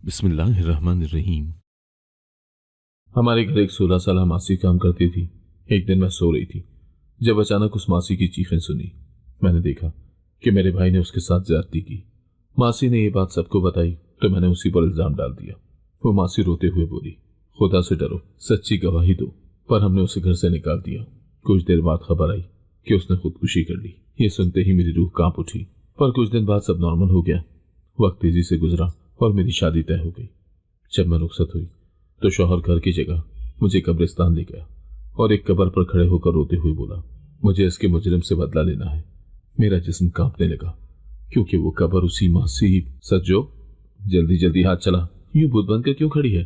बिस्मिल्लाहिर्रहमानिर्रहीम। हमारे घर एक 16 साल मासी काम करती थी। एक दिन मैं सो रही थी जब अचानक उस मासी की चीखें सुनी। मैंने देखा कि मेरे भाई ने उसके साथ ज्यादती की। मासी ने ये बात सबको बताई तो मैंने उसी पर इल्जाम डाल दिया। वो मासी रोते हुए बोली, खुदा से डरो, सच्ची गवाही दो। पर हमने उसे घर से निकाल दिया। कुछ देर बाद खबर आई कि उसने खुदकुशी कर ली। ये सुनते ही मेरी रूह कांप उठी। पर कुछ दिन बाद सब नॉर्मल हो गया। वक्त तेजी से गुजरा और मेरी शादी तय हो गई। जब मैं रुखसत हुई तो शौहर घर की जगह मुझे कब्रिस्तान ले गया और एक कब्र पर खड़े होकर रोते हुए बोला, मुझे इसके मुजरिम से बदला लेना है। मेरा जिस्म कांपने लगा क्योंकि वो कब्र उसी मासी सज्जो, जल्दी जल्दी हाथ चला, यूं बुत बनकर क्यों खड़ी है?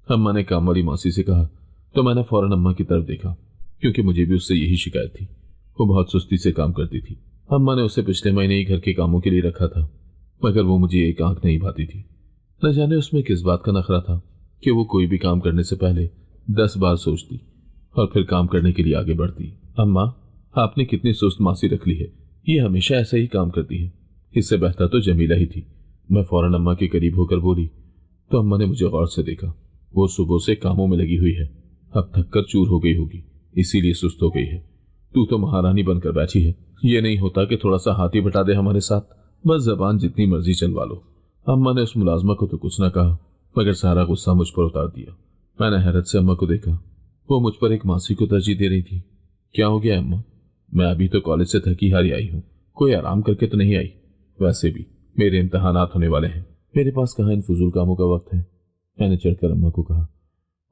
अम्मा ने काम वाली मासी से कहा तो मैंने फौरन अम्मा की तरफ देखा क्योंकि मुझे भी उससे यही शिकायत थी। वो बहुत सुस्ती से काम करती थी। अम्मा ने उसे पिछले महीने ही घर के कामों के लिए रखा था, मगर वो मुझे एक आंख नहीं भाती थी। न जाने उसमें किस बात का नखरा था कि वो कोई भी काम करने से पहले 10 बार सोचती और फिर काम करने के लिए आगे बढ़ती। अम्मा, आपने कितनी सुस्त मासी रख ली है, ये हमेशा ऐसा ही काम करती है। इससे बेहतर तो जमीला ही थी। मैं फौरन अम्मा के करीब होकर बोली तो अम्मा ने मुझे गौर से देखा। वो सुबह से कामों में लगी हुई है, अब थक कर चूर हो गई होगी, इसीलिए सुस्त हो गई है। तू तो महारानी बनकर बैठी है, ये नहीं होता कि थोड़ा सा हाथ ही बटा दे हमारे साथ, बस जबान जितनी मर्जी चलवा लो। अम्मा ने उस मुलाजमा को तो कुछ न कहा, मगर सारा गुस्सा मुझ पर उतार दिया। मैंने हैरत से अम्मा को देखा। वो मुझ पर एक मासी को तरजीह दे रही थी। क्या हो गया अम्मा? मैं अभी तो कॉलेज से थकी हारी आई हूँ, कोई आराम करके तो नहीं आई? वैसे भी मेरे इम्तहानात होने वाले हैं, मेरे पास कहाँ इन फजूल कामों का वक्त है। मैंने चढ़कर अम्मा को कहा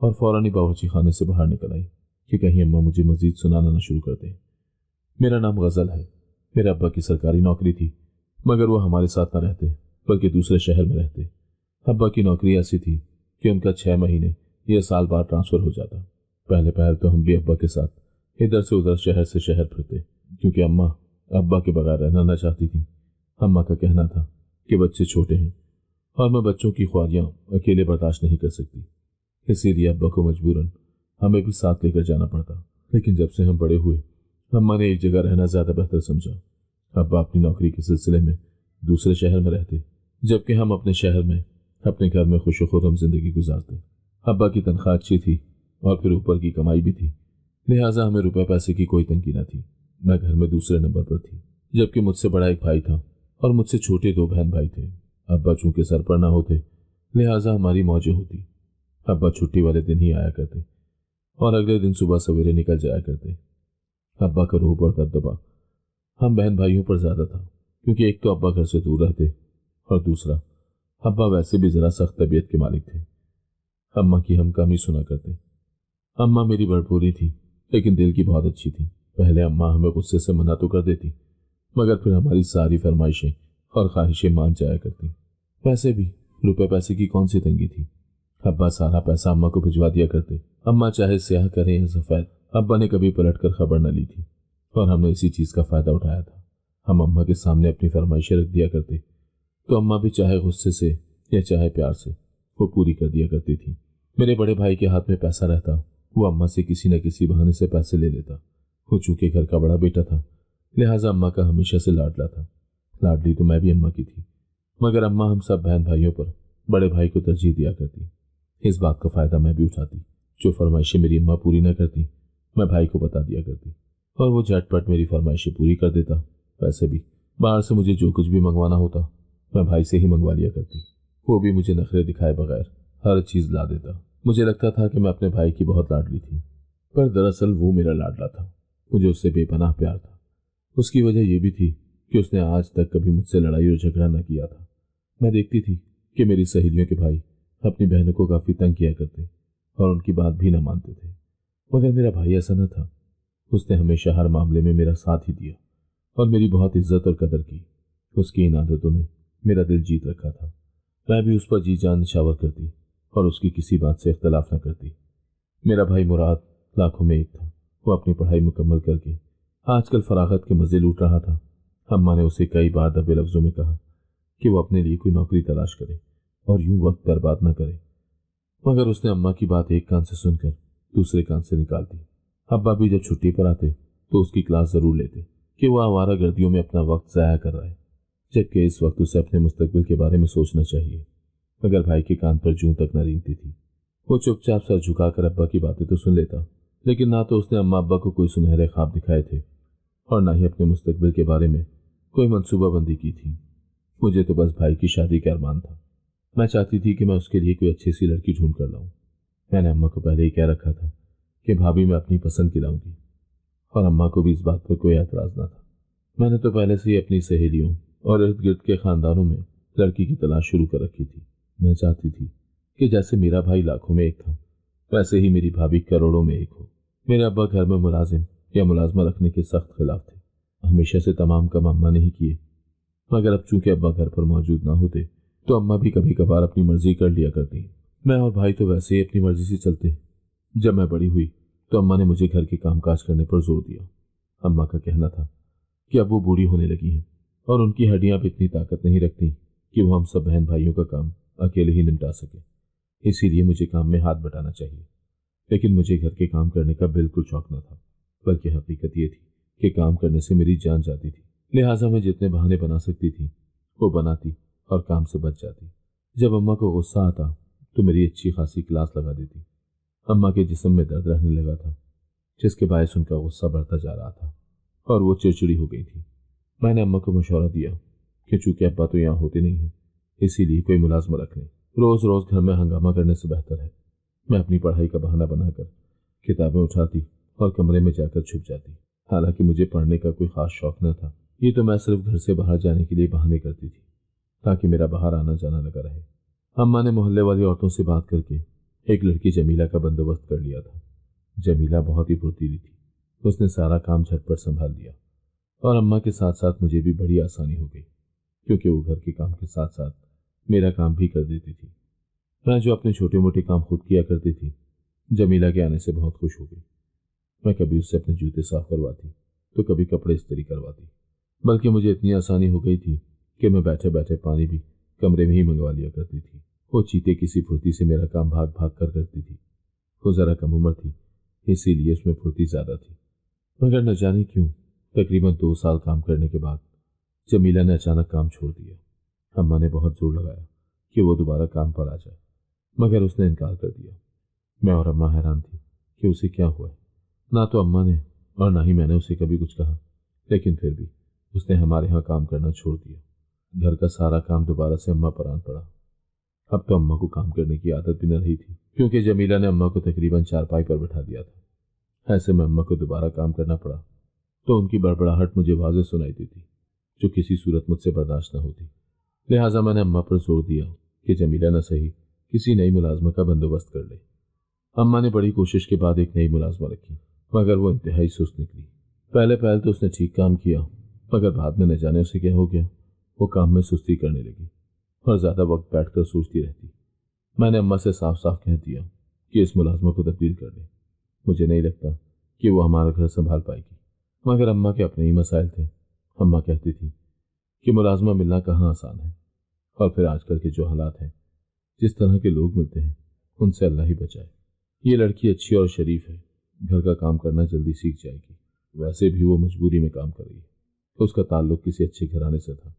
और फौरन ही बावर्ची खाने से बाहर निकल आई कि कहीं अम्मा मुझे मजीद सुनाना न शुरू कर दे। मेरा नाम गजल है। मेरे अब्बा की सरकारी नौकरी थी, मगर वो हमारे साथ न रहते बल्कि दूसरे शहर में रहते। अब्बा की नौकरी ऐसी थी कि उनका 6 महीने या साल बाद ट्रांसफर हो जाता। पहले पहल तो हम भी अब्बा के साथ इधर से उधर शहर से शहर फिरते, क्योंकि अम्मा अब्बा के बगैर रहना न चाहती थी। अम्मा का कहना था कि बच्चे छोटे हैं और मैं बच्चों की ख्वाहियां अकेले बर्दाश्त नहीं कर सकती, इसीलिए अब्बा को मजबूरन हमें भी साथ लेकर जाना पड़ता। लेकिन जब से हम बड़े हुए, अम्मा ने एक जगह रहना ज्यादा बेहतर समझा। अब्बा अपनी नौकरी के सिलसिले में दूसरे शहर में रहते, जबकि हम अपने शहर में अपने घर में खुशो-खुर्रम जिंदगी गुजारते। अब्बा की तनख्वाह अच्छी थी और फिर ऊपर की कमाई भी थी, लिहाजा हमें रुपए पैसे की कोई तंगी न थी। मैं घर में दूसरे नंबर पर थी, जबकि मुझसे बड़ा एक भाई था और मुझसे छोटे 2 बहन भाई थे। अब्बा चूंकि सर पर न होते, लिहाजा हमारी मौजें होती। अब्बा छुट्टी वाले दिन ही आया करते और अगले दिन सुबह सवेरे निकल जाया करते। अब्बा का रोब और दबदबा हम बहन भाइयों पर ज्यादा था, क्योंकि एक तो अब्बा घर से दूर रहते और दूसरा अब्बा वैसे भी जरा सख्त तबीयत के मालिक थे। अम्मा की हम कम ही सुना करते। अम्मा मेरी बड़पोरी थी, लेकिन दिल की बहुत अच्छी थी। पहले अम्मा हमें गुस्से से मना तो कर देती, मगर फिर हमारी सारी फरमाइशें और ख्वाहिशें मान जाया करती। वैसे भी रुपए पैसे की कौन सी तंगी थी। अब्बा सारा पैसा अम्मा को भिजवा दिया करते। अम्मा चाहे स्याह करें या सफेद, अब्बा ने कभी पलट कर खबर न ली थी और हमने इसी चीज का फायदा उठाया था। हम अम्मा के सामने अपनी फरमाइशें रख दिया करते तो अम्मा भी चाहे गुस्से से या चाहे प्यार से वो पूरी कर दिया करती थी। मेरे बड़े भाई के हाथ में पैसा रहता, वो अम्मा से किसी न किसी बहाने से पैसे ले लेता। वो चूंकि घर का बड़ा बेटा था, लिहाजा अम्मा का हमेशा से लाडला था। लाडली तो मैं भी अम्मा की थी, मगर अम्मा हम सब बहन भाइयों पर बड़े भाई को तरजीह दिया करती। इस बात का फायदा मैं भी उठाती। जो फरमाइशें मेरी अम्मा पूरी न करती, मैं भाई को बता दिया करती और वो झटपट मेरी फरमाइशें पूरी कर देता। वैसे भी बाहर से मुझे जो कुछ भी मंगवाना होता, मैं भाई से ही मंगवा लिया करती। वो भी मुझे नखरे दिखाए बगैर हर चीज ला देता। मुझे लगता था कि मैं अपने भाई की बहुत लाडली थी, पर दरअसल वो मेरा लाडला था। मुझे उससे बेपनाह प्यार था। उसकी वजह यह भी थी कि उसने आज तक कभी मुझसे लड़ाई और झगड़ा न किया था। मैं देखती थी कि मेरी सहेलियों के भाई अपनी बहनों को काफी तंग किया करते और उनकी बात भी न मानते थे, मगर मेरा भाई ऐसा न था। उसने हमेशा हर मामले में मेरा साथ ही दिया और मेरी बहुत इज्जत और कदर की। उसकी इन आदतों ने मेरा दिल जीत रखा था। मैं भी उस पर जी जान निछावर करती और उसकी किसी बात से इख्तलाफ न करती। मेरा भाई मुराद लाखों में एक था। वो अपनी पढ़ाई मुकम्मल करके आजकल फरागत के मजे लूट रहा था। अम्मा ने उसे कई बार दबे लफ्जों में कहा कि वो अपने लिए कोई नौकरी तलाश करे और यूं वक्त बर्बाद न करे, मगर उसने अम्मा की बात एक कान से सुनकर दूसरे कान से निकाल दी। अब्बा भी जब छुट्टी पर आते तो उसकी क्लास जरूर लेते कि वह आवारा गर्दियों में अपना वक्त जाया कर रहा है, जबकि इस वक्त उसे अपने मुस्तकबिल के बारे में सोचना चाहिए। मगर भाई के कान पर जूं तक न रेंगती थी। वो चुपचाप सर झुकाकर अब्बा की बातें तो सुन लेता, लेकिन ना तो उसने अम्मा अब्बा को कोई सुनहरे ख्वाब दिखाए थे और ना ही अपने मुस्तकबिल के बारे में कोई मंसूबाबंदी की थी। मुझे तो बस भाई की शादी का अरमान था। मैं चाहती थी कि मैं उसके लिए कोई अच्छी सी लड़की ढूंढ कर लाऊं। मैंने अम्मा को पहले ही कह रखा था कि भाभी मैं अपनी पसंद की लाऊंगी, और अम्मा को भी इस बात पर कोई एतराज ना था। मैंने तो पहले से ही अपनी सहेलियों और इर्द गिर्द के खानदानों में लड़की की तलाश शुरू कर रखी थी। मैं चाहती थी कि जैसे मेरा भाई लाखों में एक था, वैसे ही मेरी भाभी करोड़ों में एक हो। मेरे अब्बा घर में मुलाजिम या मुलाजमा रखने के सख्त खिलाफ थे। हमेशा से तमाम काम अम्मा ने ही किए, मगर अब चूंकि अब्बा घर पर मौजूद ना होते तो अम्मा भी कभी कभार अपनी मर्जी कर लिया करती। मैं और भाई तो वैसे ही अपनी मर्जी से चलते। जब मैं बड़ी हुई तो अम्मा ने मुझे घर के कामकाज करने पर जोर दिया। अम्मा का कहना था कि अब वो बूढ़ी होने लगी हैं और उनकी हड्डियां भी इतनी ताकत नहीं रखती कि वो हम सब बहन भाइयों का काम अकेले ही निपटा सके। इसीलिए मुझे काम में हाथ बटाना चाहिए। लेकिन मुझे घर के काम करने का बिल्कुल शौक न था, बल्कि हकीकत ये थी कि काम करने से मेरी जान जाती थी। लिहाजा मैं जितने बहाने बना सकती थी वो बनाती और काम से बच जाती। जब अम्मा को गुस्सा आता तो मेरी अच्छी खासी क्लास लगा देती। अम्मा के जिस्म में दर्द रहने लगा था, जिसके बायस उनका गुस्सा बढ़ता जा रहा था और वो चिड़चिड़ी हो गई थी। मैंने अम्मा को मशवरा दिया कि चूंकि अब्बा तो यहाँ होते नहीं है, इसीलिए कोई मुलाजमा रख लें। रोज रोज घर में हंगामा करने से बेहतर है मैं अपनी पढ़ाई का बहाना बनाकर किताबें उठाती और कमरे में जाकर छुप जाती। हालांकि मुझे पढ़ने का कोई खास शौक न था। ये तो मैं सिर्फ घर से बाहर जाने के लिए बहाने करती थी ताकि मेरा बाहर आना जाना लगा रहे। अम्मा ने मोहल्ले वाली औरतों से बात करके एक लड़की जमीला का बंदोबस्त कर लिया था। जमीला बहुत ही फुर्तीली थी। उसने सारा काम झटपट संभाल लिया और अम्मा के साथ साथ मुझे भी बड़ी आसानी हो गई, क्योंकि वो घर के काम के साथ साथ मेरा काम भी कर देती थी। मैं जो अपने छोटे मोटे काम खुद किया करती थी, जमीला के आने से बहुत खुश हो गई। मैं कभी उससे अपने जूते साफ करवाती तो कभी कपड़े इस्त्री करवाती। बल्कि मुझे इतनी आसानी हो गई थी कि मैं बैठे बैठे पानी भी कमरे में ही मंगवा लिया करती थी। वो चीते किसी फुर्ती से मेरा काम भाग भाग कर करती थी। वो जरा कम उम्र थी, इसीलिए उसमें फुर्ती ज्यादा थी। मगर न जाने क्यों तकरीबन 2 साल काम करने के बाद जमीला ने अचानक काम छोड़ दिया। अम्मा ने बहुत जोर लगाया कि वो दोबारा काम पर आ जाए, मगर उसने इनकार कर दिया। मैं और अम्मा हैरान थी कि उसे क्या हुआ है। ना तो अम्मा ने और ना ही मैंने उसे कभी कुछ कहा, लेकिन फिर भी उसने हमारे यहाँ काम करना छोड़ दिया। घर का सारा काम दोबारा से अम्मा पर आन पड़ा। अब तो अम्मा को काम करने की आदत भी न रही थी, क्योंकि जमीला ने अम्मा को तकरीबन चारपाई पर बैठा दिया था। ऐसे में अम्मा को दोबारा काम करना पड़ा तो उनकी बड़बड़ाहट मुझे वाज़ेह सुनाई देती, जो किसी सूरत मुझसे बर्दाश्त न होती। लिहाजा मैंने अम्मा पर जोर दिया कि जमीला न सही किसी नई मुलाजमा का बंदोबस्त कर ले। अम्मा ने बड़ी कोशिश के बाद एक नई मुलाजमा रखी, मगर वो इंतहाई सुस्त निकली। पहले तो उसने ठीक काम किया, मगर बाद में न जाने उसे क्या हो गया। वो काम में सुस्ती करने लगी और ज्यादा वक्त बैठकर सोचती रहती। मैंने अम्मा से साफ साफ कह दिया कि इस मुलाजमा को तब्दील कर ले। मुझे नहीं लगता कि वो हमारा घर संभाल पाएगी। मगर अम्मा के अपने ही मसाइल थे। अम्मा कहती थी कि मुलाजमा मिलना कहाँ आसान है, और फिर आजकल के जो हालात हैं, जिस तरह के लोग मिलते हैं, उनसे अल्लाह ही बचाए। ये लड़की अच्छी और शरीफ है, घर का काम करना जल्दी सीख जाएगी। वैसे भी वो मजबूरी में काम कर रही है। उसका ताल्लुक किसी अच्छे घराने से था,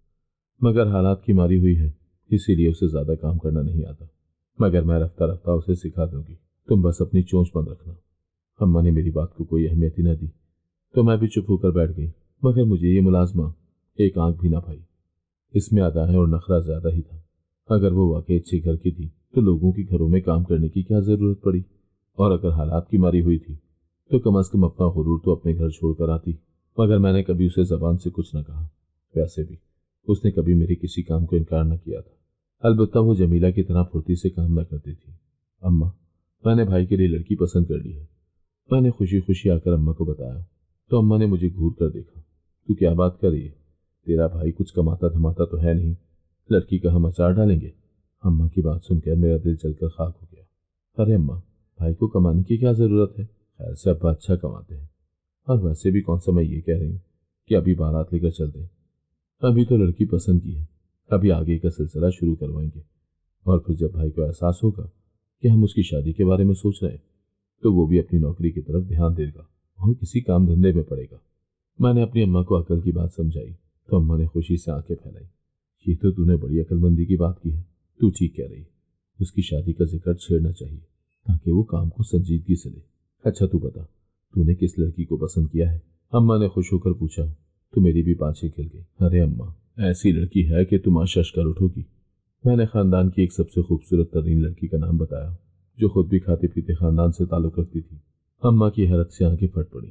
मगर हालात की मारी हुई है, इसीलिए उसे ज्यादा काम करना नहीं आता। मगर मैं रफ्ता रफ्ता उसे सिखा दूंगी, तुम बस अपनी चोंच बंद रखना। अम्मा ने मेरी बात को कोई अहमियत ही न दी तो मैं भी चुप होकर बैठ गई। मगर मुझे ये मुलाजमा एक आंख भी ना भाई। इसमें अदाएं और नखरा ज्यादा ही था। अगर वो वाकई अच्छे घर की थी तो लोगों के घरों में काम करने की क्या जरूरत पड़ी, और अगर हालात की मारी हुई थी तो कम से कम अपना गुरूर तो अपने घर छोड़कर आती। मगर मैंने कभी उसे जबान से कुछ न कहा। वैसे भी उसने कभी मेरे किसी काम को इनकार न किया था। अलबत्ता वो जमीला की तरह फुर्ती से काम न करती थी। अम्मा, मैंने भाई के लिए लड़की पसंद कर ली है। मैंने खुशी खुशी आकर अम्मा को बताया तो अम्मा ने मुझे घूर कर देखा। तू क्या बात कर रही है? तेरा भाई कुछ कमाता धमाता तो है नहीं, लड़की का हम अचार डालेंगे। अम्मा की बात सुनकर मेरा दिल जलकर खाक हो गया। अरे अम्मा, भाई को कमाने की क्या जरूरत है? खैर से अब्बा अच्छा कमाते हैं, और वैसे भी कौन सा मैं ये कह रही हूँ कि अभी बारात लेकर चल दें। अभी तो लड़की पसंद की है, अभी आगे का सिलसिला शुरू करवाएंगे, और फिर जब भाई को एहसास होगा कि हम उसकी शादी के बारे में सोच रहे हैं तो वो भी अपनी नौकरी की तरफ ध्यान देगा और किसी काम धंधे में पड़ेगा। मैंने अपनी अम्मा को अकल की बात समझाई तो अम्मा ने खुशी से आंखें फैलाई। ये तो तूने बड़ी अक्लमंदी की बात की है, तू ठीक कह रही है। اس کی شادی کا ذکر چھیڑنا چاہیے تاکہ وہ کام کو سنجیدگی سے لے۔ اچھا تو بتا، تو نے کس لڑکی کو پسند کیا ہے؟ اماں نے خوش ہو کر پوچھا تو میری بھی پانچیں کھل گئی۔ ارے اماں، ایسی لڑکی ہے کہ تم شش کر اٹھو گی۔ میں نے خاندان کی ایک سب سے خوبصورت ترین لڑکی کا نام بتایا جو خود بھی کھاتے پیتے خاندان سے تعلق رکھتی تھی۔ اماں کی حیرت سے آنکھیں پھٹ پڑی۔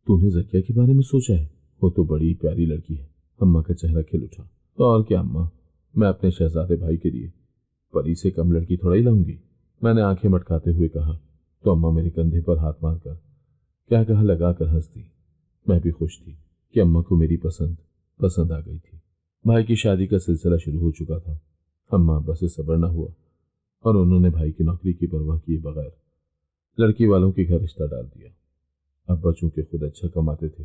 تو نے زکیہ کے بارے میں سوچا ہے؟ وہ تو بڑی پیاری لڑکی ہے۔ اماں کا چہرہ کھل اٹھا۔ اور کیا اماں، میں اپنے شہزادے بھائی کے لیے پری سے کم لڑکی تھوڑا ہی لاؤں گی؟ میں نے آنکھیں مٹکاتے ہوئے کہا تو اماں میرے کندھے پر ہاتھ مار کر کیا کہا لگا کر ہنس دی۔ میں بھی خوش تھی کہ اماں کو میری پسند آ گئی تھی۔ بھائی کی شادی کا سلسلہ شروع ہو چکا تھا۔ اماں ابا سے صبر نہ ہوا اور انہوں نے بھائی کی نوکری کی پرواہ کیے بغیر لڑکی والوں کے گھر رشتہ ڈال دیا۔ ابا چونکہ خود اچھا کماتے تھے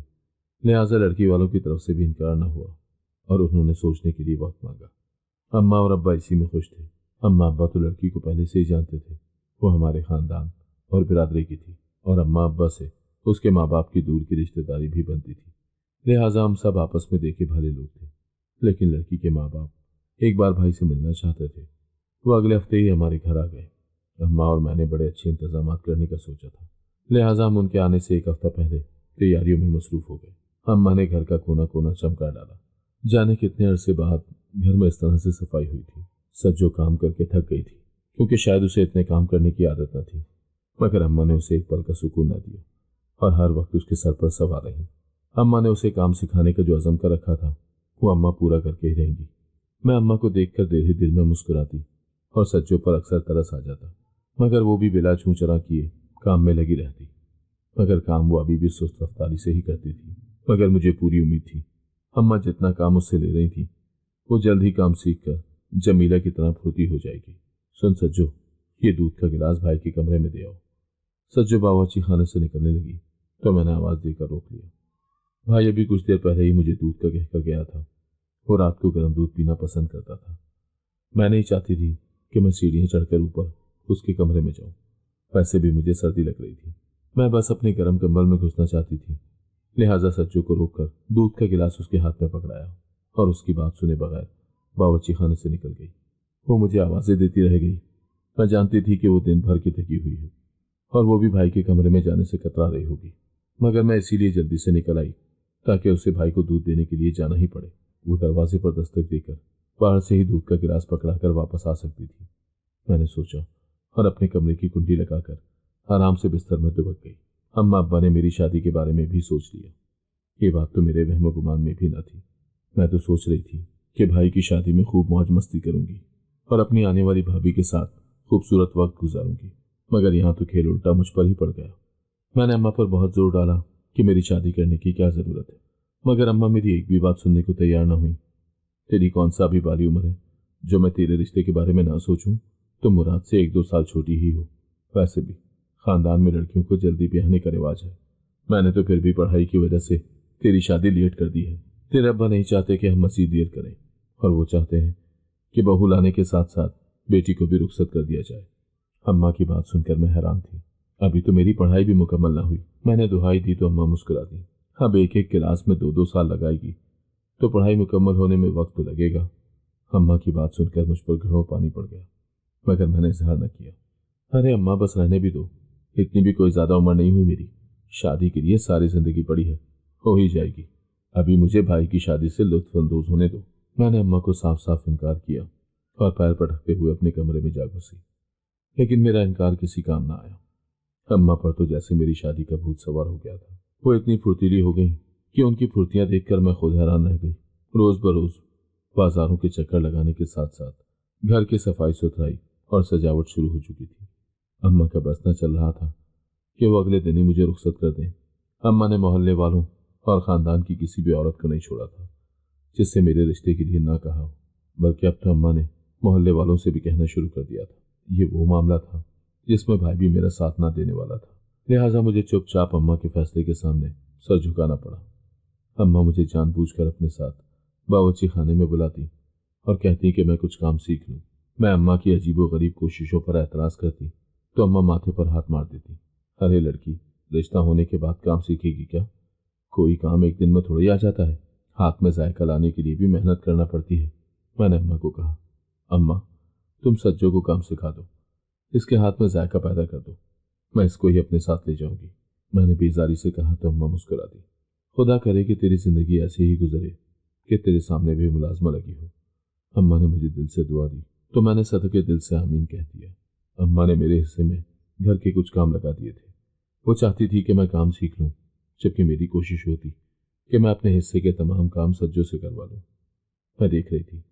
لہٰذا لڑکی والوں کی طرف سے بھی انکار نہ ہوا اور انہوں نے سوچنے کے لیے وقت مانگا۔ اماں اور ابا اسی میں خوش تھے۔ اماں ابا تو لڑکی کو پہلے سے ہی جانتے تھے، وہ ہمارے خاندان اور برادری کی تھی، اور اماں ابا سے اس کے ماں باپ کی دور کی رشتہ داری بھی بنتی تھی، لہٰذا ہم سب آپس میں دیکھے بھلے لوگ تھے۔ لیکن لڑکی کے ماں باپ ایک بار بھائی سے ملنا چاہتے تھے۔ وہ اگلے ہفتے ہی ہمارے گھر آ گئے۔ اماں اور میں نے بڑے اچھے انتظامات کرنے کا سوچا تھا، لہٰذا ہم ان کے آنے سے ایک ہفتہ پہلے تیاریوں میں مصروف ہو گئے۔ اماں نے گھر کا کونا کونا چمکا ڈالا۔ جانے کتنے عرصے بعد گھر میں اس طرح سے صفائی ہوئی تھی۔ سجو کام کر کے تھک گئی تھی کیونکہ شاید اسے اتنے کام کرنے کی عادت نہ تھی، مگر اماں نے اسے ایک پل کا سکون نہ دیا اور ہر وقت اس کے سر پر سوار رہی۔ اماں نے اسے کام سکھانے کا جو عزم کر رکھا تھا وہ اماں پورا کر کے ہی رہیں گی۔ میں اماں کو دیکھ کر دل ہی دل میں مسکراتی اور سجو پر اکثر ترس آ جاتا، مگر وہ بھی بلا چوں چرا کیے کام میں لگی رہتی۔ مگر کام وہ ابھی بھی سست رفتاری سے ہی کرتی تھی، مگر مجھے پوری امید تھی اماں جتنا کام اس سے لے رہی تھی وہ جلد ہی کام سیکھ کر جمیلہ کی طرح پھرتی ہو جائے گی۔ سن سجو، یہ دودھ کا گلاس بھائی کے کمرے میں دے آؤ۔ سجو باورچی خانے سے نکلنے لگی تو میں نے آواز دے کر روک لیا۔ بھائی ابھی کچھ دیر پہلے ہی مجھے دودھ کا کہہ کر گیا تھا۔ وہ رات کو گرم دودھ پینا پسند کرتا تھا۔ میں نہیں چاہتی تھی کہ میں سیڑھیاں چڑھ کر اوپر اس کے کمرے میں جاؤں، ویسے بھی مجھے سردی لگ رہی تھی۔ میں بس اپنے گرم کمبل میں گھسنا چاہتی تھی، لہٰذا سجو کو روک کر دودھ کا گلاس اس کے ہاتھ میں پکڑایا اور اس کی بات سنے بغیر باورچی خانے سے نکل گئی۔ وہ مجھے آوازیں دیتی رہ گئی۔ میں جانتی تھی کہ وہ دن بھر کی تھکی ہوئی ہے اور وہ بھی بھائی کے کمرے میں جانے سے کترا رہی ہوگی، مگر میں اسی لیے جلدی سے نکل آئی تاکہ اسے بھائی کو دودھ دینے کے لیے جانا ہی پڑے۔ وہ دروازے پر دستک دے کر باہر سے ہی دودھ کا گلاس پکڑا کر واپس آ سکتی تھی۔ میں نے سوچا اور اپنے کمرے کی کنڈی لگا کر آرام سے بستر میں دبک گئی۔ اماں ابا نے میری شادی کے بارے میں بھی سوچ لیا۔ یہ بات تو میرے وہم و گمان میں بھی نہ تھی۔ میں تو سوچ رہی تھی کہ بھائی کی شادی میں خوب موج مستی کروں گی اور اپنی آنے والی بھابھی کے ساتھ خوبصورت وقت گزاروں گی، مگر یہاں تو کھیل الٹا مجھ پر ہی پڑ گیا۔ میں نے اماں پر بہت زور ڈالا کہ میری شادی کرنے کی کیا ضرورت ہے، مگر اماں میری ایک بھی بات سننے کو تیار نہ ہوئی۔ تیری کون سا ابھی بالی عمر ہے جو میں تیرے رشتے کے بارے میں نہ سوچوں؟ تم مراد سے 1-2 سال چھوٹی ہی ہو، ویسے بھی خاندان میں لڑکیوں کو جلدی بیاہنے کا رواج ہے۔ میں نے تو پھر بھی پڑھائی کی وجہ سے تیری شادی لیٹ کر دی ہے۔ تیرے ابا نہیں چاہتے کہ ہم مزید دیر کریں اور وہ چاہتے ہیں کہ بہو لانے کے ساتھ ساتھ بیٹی کو بھی رخصت کر دیا جائے۔ اماں کی بات سن کر میں حیران تھی۔ ابھی تو میری پڑھائی بھی مکمل نہ ہوئی۔ میں نے دہائی دی تو اماں مسکرا دی۔ اب ایک کلاس میں 2-2 سال لگائے گی تو پڑھائی مکمل ہونے میں وقت تو لگے گا۔ اماں کی بات سن کر مجھ پر گھڑوں پانی پڑ گیا، مگر میں نے اظہار نہ کیا۔ ارے اماں بس رہنے بھی دو، اتنی بھی کوئی زیادہ عمر نہیں ہوئی میری، شادی کے لیے ساری زندگی پڑی ہے، ہو ہی جائے گی۔ ابھی مجھے بھائی کی شادی سے لطف اندوز ہونے دو۔ میں نے اماں کو صاف صاف انکار کیا اور پیر پٹکتے ہوئے اپنے کمرے میں جا گھسی، لیکن میرا انکار کسی کام نہ آیا۔ اماں پر تو جیسے میری شادی کا بھوت سوار ہو گیا تھا۔ وہ اتنی پھرتیلی ہو گئی کہ ان کی پھرتیاں دیکھ کر میں خود حیران رہ گئی۔ روز بروز بازاروں کے چکر لگانے کے ساتھ ساتھ گھر کی صفائی ستھرائی اور سجاوٹ شروع ہو چکی تھی۔ اماں کا بس نہ چل رہا تھا کہ وہ اگلے دن ہی مجھے رخصت کر دیں۔ اماں نے محلے والوں اور خاندان کی کسی بھی عورت کو نہیں چھوڑا تھا جس سے میرے رشتے کے لیے نہ کہا ہو، بلکہ اب تو اماں نے محلے والوں سے بھی کہنا شروع کر دیا تھا۔ یہ وہ معاملہ تھا جس میں بھائی بھی میرا ساتھ نہ دینے والا تھا، لہٰذا مجھے چپ چاپ اماں کے فیصلے کے سامنے سر جھکانا پڑا۔ اماں مجھے جان بوجھ کر اپنے ساتھ باورچی خانے میں بلاتی اور کہتی کہ میں کچھ کام سیکھ لوں۔ میں اماں کی عجیب و غریب کوششوں پر اعتراض کرتی تو اماں ماتھے پر ہاتھ مار دیتی۔ ارے لڑکی، رشتہ ہونے کے بعد کام سیکھے گی کیا؟ کوئی کام ایک دن میں تھوڑی آ جاتا ہے، ہاتھ میں ذائقہ لانے کے لیے بھی محنت کرنا پڑتی ہے۔ میں نے اماں کو کہا، اماں तुम सज्जो को काम सिखा दो, इसके हाथ में जायका पैदा कर दो, मैं इसको ही अपने साथ ले जाऊंगी। मैंने बेजारी से कहा तो अम्मा मुस्कुरा दी। खुदा करे कि तेरी जिंदगी ऐसे ही गुजरे कि तेरे सामने भी मुलाजमा लगी हो। अम्मा ने मुझे दिल से दुआ दी तो मैंने सदके दिल से आमीन कह दिया। अम्मा ने मेरे हिस्से में घर के कुछ काम लगा दिए थे। वो चाहती थी कि मैं काम सीख लूं, जबकि मेरी कोशिश होती कि मैं अपने हिस्से के तमाम काम सज्जो से करवा लूं। मैं देख रही थी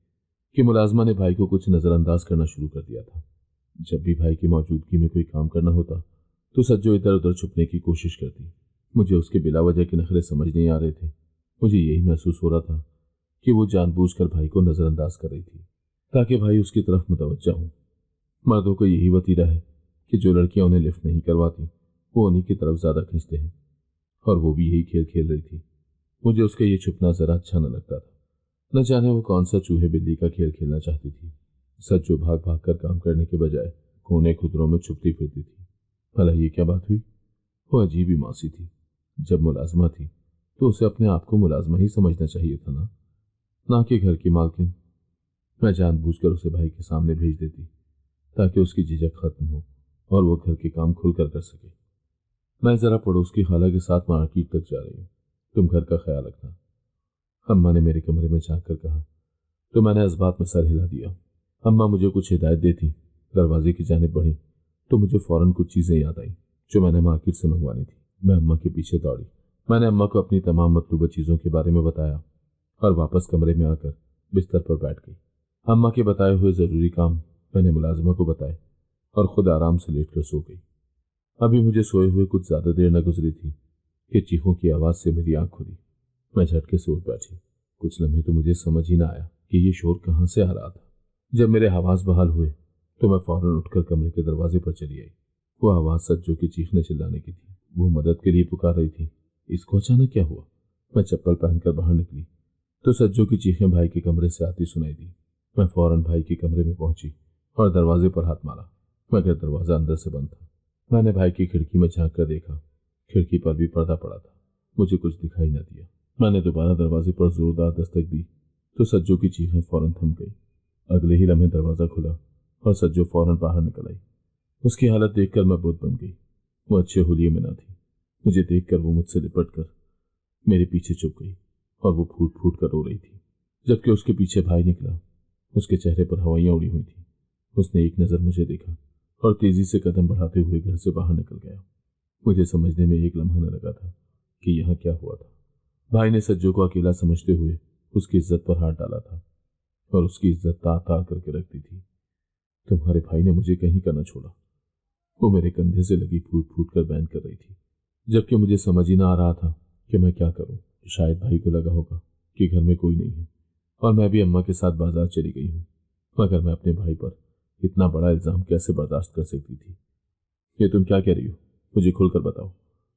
कि मुलाजमा ने भाई को कुछ नज़रअंदाज करना शुरू कर दिया था। जब भी भाई की मौजूदगी में कोई काम करना होता तो सज्जो इधर उधर छुपने की कोशिश करती। मुझे उसके बिला वजह के नखरे समझ नहीं आ रहे थे। मुझे यही महसूस हो रहा था कि वो जानबूझकर भाई को नज़रअंदाज कर रही थी ताकि भाई उसकी तरफ मुतवज्जा हो। मर्दों को यही वतीरा है कि जो लड़कियां उन्हें लिफ्ट नहीं करवाती वो उन्हीं की तरफ ज़्यादा खींचते हैं, और वो भी यही खेल खेल रही थी। मुझे उसका ये छुपना ज़रा अच्छा न लगता था। न जाने वो कौन सा चूहे बिल्ली का खेल खेलना चाहती थी। सज्जो भाग भाग कर काम करने के बजाय कोने खुदरों में छुपती फिरती थी। भला ये क्या बात हुई? वो अजीब ही मासी थी। जब मुलाजमा थी तो उसे अपने आप को मुलाजमा ही समझना चाहिए था ना कि घर की मालकिन। मैं जानबूझकर उसे भाई के सामने भेज देती ताकि उसकी झिझक खत्म हो और वो घर के काम खुलकर कर सके। मैं जरा पड़ोस की खाला के साथ मार्केट तक जा रही हूँ, तुम घर का ख्याल रखना। अम्मा ने मेरे कमरे में झांक कर कहा तो मैंने इस बात में सर हिला दिया। अम्मा मुझे कुछ हिदायत देती दरवाजे की जानिब बढ़ी तो मुझे फौरन कुछ चीज़ें याद आई जो मैंने मार्केट से मंगवानी थी। मैं अम्मा के पीछे दौड़ी। मैंने अम्मा को अपनी तमाम मतलूबा चीज़ों के बारे में बताया और वापस कमरे में आकर बिस्तर पर बैठ गई। अम्मा के बताए हुए ज़रूरी काम मैंने मुलाजिमा को बताए और खुद आराम से लेट कर सो गई। अभी मुझे सोए हुए कुछ ज़्यादा देर न गुजरी थी कि चीखों की आवाज़ से मेरी आँख खुली। मैं झटके से उठ बैठी। कुछ लम्हे तो मुझे समझ ही ना आया कि ये शोर कहाँ से आ रहा था। जब मेरे हवास बहाल हुए तो मैं फौरन उठकर कमरे के दरवाजे पर चली आई। वो आवाज़ सज्जो की चीखने चिल्लाने की थी। वो मदद के लिए पुकार रही थी। इसको अचानक क्या हुआ? मैं चप्पल पहनकर बाहर निकली तो सज्जो की चीखें भाई के कमरे से आती सुनाई दी। मैं फौरन भाई के कमरे में पहुंची और दरवाजे पर हाथ मारा, मगर दरवाज़ा अंदर से बंद था। मैंने भाई की खिड़की में झांक कर देखा। खिड़की पर भी पर्दा पड़ा था। मुझे कुछ दिखाई न दिया। मैंने दोबारा दरवाजे पर जोरदार दस्तक दी तो सज्जो की चीखें फौरन थम गई। अगले ही लम्हे दरवाज़ा खुला और सज्जो फौरन बाहर निकल आई। उसकी हालत देखकर मैं बुत बन गई। वो अच्छे हुलिये में न थी। मुझे देखकर वो मुझसे लिपट कर मेरे पीछे चुप गई और वो फूट फूट कर रो रही थी, जबकि उसके पीछे भाई निकला। उसके चेहरे पर हवाइयाँ उड़ी हुई थी। उसने एक नज़र मुझे देखा और तेजी से कदम बढ़ाते हुए घर से बाहर निकल गया। मुझे समझने में एक लम्हा न लगा था कि यहाँ क्या हुआ था। भाई ने सज्जो को अकेला समझते हुए उसकी इज्जत पर हाथ डाला था और उसकी इज्जत तार तार करके रख दी थी। तुम्हारे भाई ने मुझे कहीं का न छोड़ा। वो मेरे कंधे से लगी फूट फूट कर बैन कर रही थी, जबकि मुझे समझ ही ना आ रहा था कि मैं क्या करूं। शायद भाई को लगा होगा कि घर में कोई नहीं है और मैं भी अम्मा के साथ बाजार चली गई हूं, मगर मैं अपने भाई पर इतना बड़ा इल्जाम कैसे बर्दाश्त कर सकती थी। ये तुम क्या कह रही हो? मुझे खुलकर बताओ,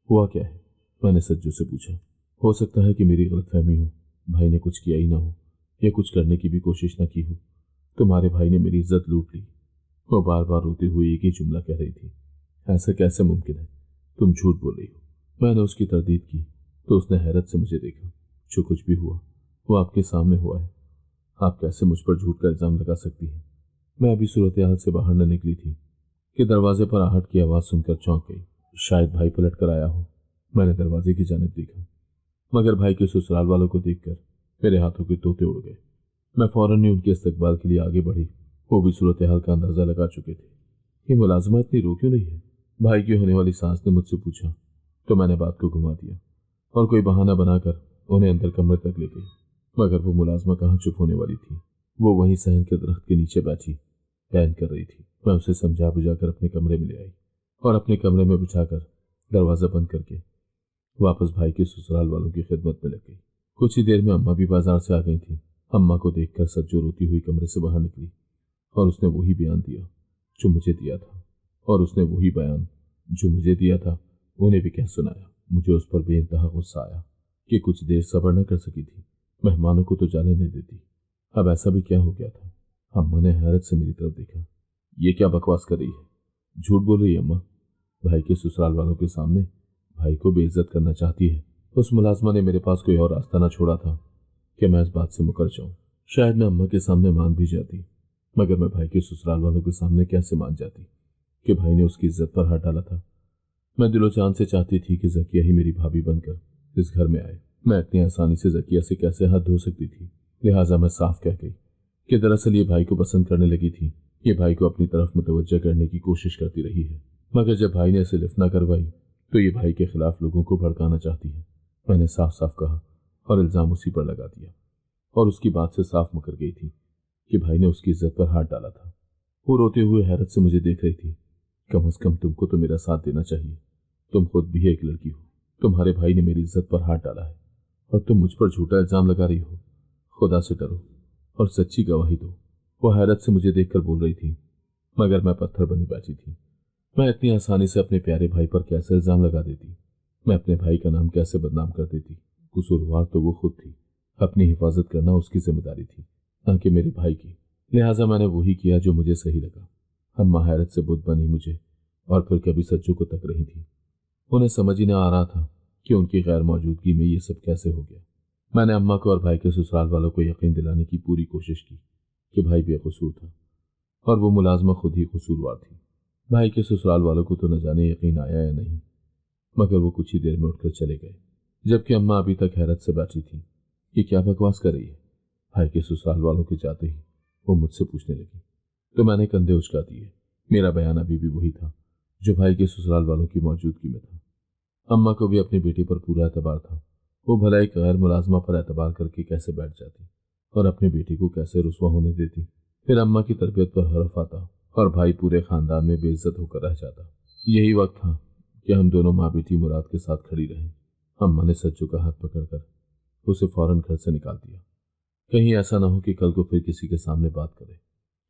हुआ क्या है? मैंने सज्जू से पूछा। हो सकता है कि मेरी गलतफहमी हो, भाई ने कुछ किया ही ना हो या कुछ करने की भी कोशिश न की हो। तुम्हारे भाई ने मेरी इज्जत लूट ली। वो बार बार रोते हुए एक ही जुमला कह रही थी, ऐसा कैसे मुमकिन है? तुम झूठ बोल रही हो। मैंने उसकी तरदीद की तो उसने हैरत से मुझे देखा। जो कुछ भी हुआ वो आपके सामने हुआ है। आप कैसे मुझ पर झूठ का इल्जाम लगा सकती हैं? मैं अभी सूरत हाल से बाहर न निकली थी कि दरवाजे पर आहट की आवाज़ सुनकर चौंक गई। शायद भाई पलट कर आया हो। मैंने दरवाजे की जानिब देखा, मगर भाई के ससुराल वालों को देखकर मेरे हाथों के तोते उड़ गए। मैं फौरन ही उनके इस्तकबाल के लिए आगे बढ़ी। वो भी सूरत हाल का अंदाजा लगा चुके थे। ये मुलाजमा इतनी रो क्यों नहीं है? भाई की होने वाली सास ने मुझसे पूछा तो मैंने बात को घुमा दिया और कोई बहाना बनाकर उन्हें अंदर कमरे तक ले गई। मगर वो मुलाजमा कहाँ चुप होने वाली थी। वो वहीं सहन के दरख्त के नीचे बैठी बैन कर रही थी। मैं उसे समझा बुझाकर अपने कमरे में ले आई और अपने कमरे में बिठाकर दरवाज़ा बंद करके वापस भाई के ससुराल वालों की खिदमत में लग गई। कुछ ही देर में अम्मा भी बाजार से आ गई थी। अम्मा को देखकर सज्जो रोती हुई कमरे से बाहर निकली और उसने वही बयान दिया जो मुझे दिया था, और उसने वही बयान जो मुझे दिया था उन्हें भी कह सुनाया। मुझे उस पर बेइंतहा गुस्सा आया कि कुछ देर सब्र न कर सकी थी। मेहमानों को तो जाने नहीं देती, अब ऐसा भी क्या हो गया था? अम्मा ने हैरत से मेरी तरफ देखा। ये क्या बकवास कर रही है? झूठ बोल रही है अम्मा। भाई के ससुराल वालों के सामने भाई को बेइज्जत करना चाहती है। उस मुलाजमा ने मेरे पास कोई और रास्ता न छोड़ा था कि मैं इस बात से मुकर जाऊं। शायद मैं अम्मा के सामने मान भी जाती, मगर मैं भाई के ससुराल वालों के सामने कैसे मान जाती कि भाई ने उसकी इज्जत पर हाथ डाला था। मैं दिलो जान से चाहती थी कि जकिया ही मेरी भाभी बनकर इस घर में आए। मैं इतनी आसानी से जकिया से कैसे हाथ धो सकती थी। लिहाजा मैं साफ कह गई कि दरअसल ये भाई को पसंद करने लगी थी। ये भाई को अपनी तरफ मुतवज्जा करने की कोशिश करती रही है, मगर जब भाई ने इसे लिफ्ट ना करवाई तो ये भाई के खिलाफ लोगों को भड़काना चाहती है। मैंने साफ साफ कहा और इल्जाम उसी पर लगा दिया और उसकी बात से साफ मुकर गई थी कि भाई ने उसकी इज्जत पर हाथ डाला था। वो रोते हुए हैरत से मुझे देख रही थी। कम से कम तुमको तो मेरा साथ देना चाहिए। तुम खुद भी एक लड़की हो। तुम्हारे भाई ने मेरी इज्जत पर हाथ डाला है और तुम मुझ पर झूठा इल्जाम लगा रही हो। खुदा से डरो और सच्ची गवाही दो। वो हैरत से मुझे देखकर बोल रही थी, मगर मैं पत्थर बनी बैठी थी। मैं इतनी आसानी से अपने प्यारे भाई पर कैसे इल्जाम लगा देती। मैं अपने भाई का नाम कैसे बदनाम कर देती। कसूरवार तो वो खुद थी। अपनी हिफाजत करना उसकी जिम्मेदारी थी, ना कि मेरे भाई की। लिहाजा मैंने वही किया जो मुझे सही लगा। अम्मा हैरत से बुत बनी मुझे और फिर कभी सज्जू को तक रही थी। उन्हें समझ ही न आ रहा था कि उनकी गैर मौजूदगी में ये सब कैसे हो गया। मैंने अम्मा को और भाई के ससुराल वालों को यकीन दिलाने की पूरी कोशिश की कि भाई बेकसूर था और वो मुलाजमा खुद ही कसूरवार थी। भाई के ससुराल वालों को तो न जाने यकीन आया या नहीं, मगर वो कुछ ही देर में उठकर चले गए, जबकि अम्मा अभी तक हैरत से बैठी थी। ये क्या बकवास कर रही है। भाई के ससुराल वालों के जाते ही वो मुझसे पूछने लगी तो मैंने कंधे उचका दिए। मेरा बयान अभी भी वही था जो भाई के ससुराल वालों की मौजूदगी में था। अम्मा को भी अपनी बेटी पर पूरा एतबार था। वो भला एक गैर मुलाजमा पर एतबार करके कैसे बैठ जाती और अपनी बेटी को कैसे रुसवा होने देती। फिर अम्मा की तरबियत पर हर्फ आता और भाई पूरे खानदान में बेइज्जत होकर रह जाता। यही वक्त था कि हम दोनों माँ बेटी मुराद के साथ खड़ी रहे। अम्मा ने सज्जू का हाथ पकड़कर उसे फौरन घर से निकाल दिया। कहीं ऐसा ना हो कि कल को फिर किसी के सामने बात करे।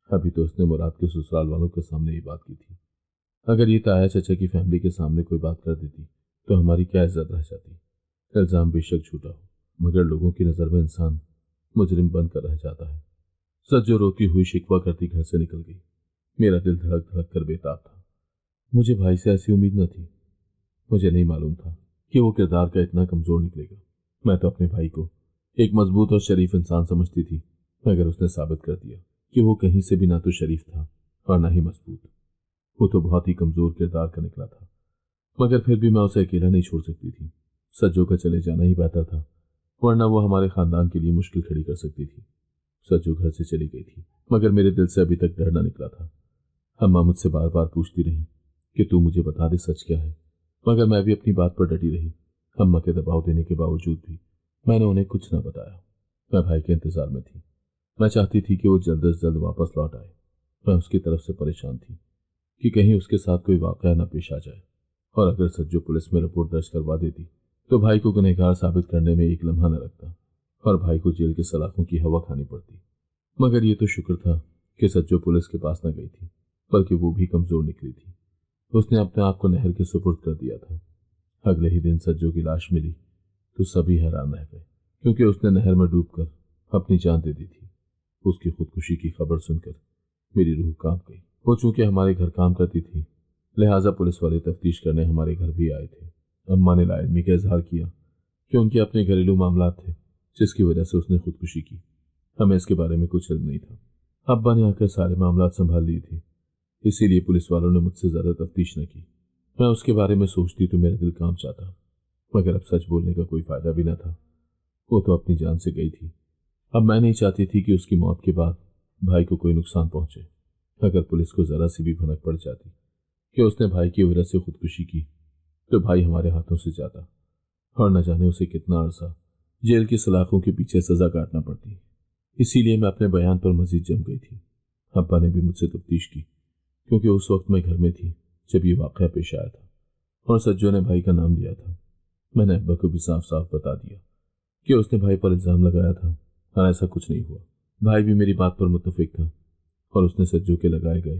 अभी तो उसने मुराद के ससुराल वालों के सामने ही बात की थी। अगर ये ताया चचा की फैमिली के सामने कोई बात कर देती तो हमारी क्या इज्जत रह जाती। इल्जाम बेशक झूठा हो, मगर लोगों की नजर में इंसान मुजरिम बनकर रह जाता है। सज्जो रोती हुई शिकवा करती घर से निकल गई। मेरा दिल धड़क धड़क कर बेताब था। मुझे भाई से ऐसी उम्मीद न थी। मुझे नहीं मालूम था कि वो किरदार का इतना कमजोर निकलेगा। मैं तो अपने भाई को एक मजबूत और शरीफ इंसान समझती थी, मगर उसने साबित कर दिया कि वो कहीं से भी ना तो शरीफ था और ना ही मजबूत। वो तो बहुत ही कमजोर किरदार का निकला था, मगर फिर भी मैं उसे अकेला नहीं छोड़ सकती थी। सज्जो का चले जाना ही बेहतर था, वरना वो हमारे खानदान के लिए मुश्किल खड़ी कर सकती थी। सज्जो घर से चली गई थी, मगर मेरे दिल से अभी तक डर न निकला था। अम्मा मुझसे बार बार पूछती रही कि तू मुझे बता दे सच क्या है, मगर मैं भी अपनी बात पर डटी रही। अम्मा के दबाव देने के बावजूद भी मैंने उन्हें कुछ न बताया। मैं भाई के इंतजार में थी। मैं चाहती थी कि वो जल्द से जल्द वापस लौट आए। मैं उसकी तरफ से परेशान थी कि कहीं उसके साथ कोई वाकया न पेश आ जाए, और अगर सज्जो पुलिस में रिपोर्ट दर्ज करवा देती तो भाई को गुनहगार साबित करने में एक लम्हा न लगता और भाई को जेल के सलाखों की हवा खानी पड़ती। मगर ये तो शुक्र था कि सज्जो पुलिस के पास न गई थी, बल्कि वो भी कमजोर निकली थी। उसने अपने आप को नहर के सुपुर्द कर दिया था। अगले ही दिन सज्जो की लाश मिली तो सभी हैरान रह गए, क्योंकि उसने नहर में डूबकर अपनी जान दे दी थी। उसकी खुदकुशी की खबर सुनकर मेरी रूह कांप गई। वो चूंकि हमारे घर काम करती थी, लिहाजा पुलिस वाले तफ्तीश करने हमारे घर भी आए थे। अम्मा ने लाइलमी का इजहार किया कि उनके अपने घरेलू मामलात थे, जिसकी वजह से उसने खुदकुशी की। हमें इसके बारे में कुछ इल्म नहीं था। अब्बा ने आकर सारे मामलात संभाल लिए थे, इसीलिए पुलिस वालों ने मुझसे ज्यादा तफ्तीश न की। मैं उसके बारे में सोचती तो मेरा दिल कांप जाता, मगर अब सच बोलने का कोई फायदा भी न था। वो तो अपनी जान से गई थी। अब मैं नहीं चाहती थी कि उसकी मौत के बाद भाई को कोई नुकसान पहुंचे। अगर पुलिस को जरा सी भी भनक पड़ जाती कि उसने भाई की वजह से खुदकुशी की तो भाई हमारे हाथों से जाता और न जाने उसे कितना अरसा जेल की सलाखों के पीछे सजा काटना पड़ती। इसीलिए मैं अपने बयान पर मजीद जम गई थी। अब्बा ने भी मुझसे तफ्तीश की, क्योंकि उस वक्त मैं घर में थी जब ये वाकया पेश आया था और सज्जो ने भाई का नाम लिया था। मैंने अब्बा को भी साफ साफ बता दिया कि उसने भाई पर इल्जाम लगाया था और ऐसा कुछ नहीं हुआ। भाई भी मेरी बात पर मुत्तफिक था और उसने सज्जो के लगाए गए